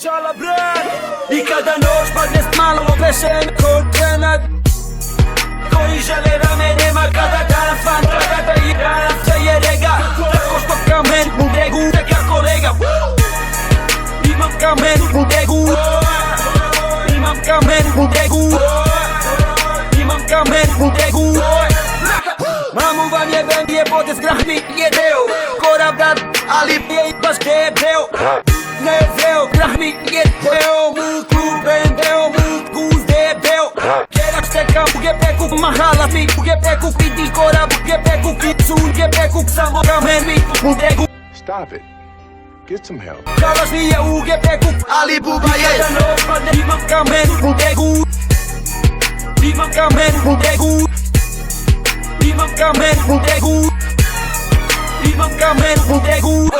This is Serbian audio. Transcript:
Čala brat I kada noć padne s malo opešen kontenat Koji žele ramenima kada dan fan traga da igra na sve je rega Tako što kamen u degu teka kolega Imam kamen u degu Imam kamen u degu Imam kamen u degu Mamu vam jebem jebote zgrahni je deo Kora brat ali je i baš debeo Ne veo, grahni je deo Muku bendeo, muku zdebeo Kerak štekam u gepeku Mahala mi u gepeku Vidi kora u gepeku Kicu u gepeku Samo kamen mi u degu Stop it. Get some help. Kalaš nije u gepeku Ali buba je Kada noć padne Imam kamen u degu Imam kamen u degu Imam kamen u degu Imam kamen u degu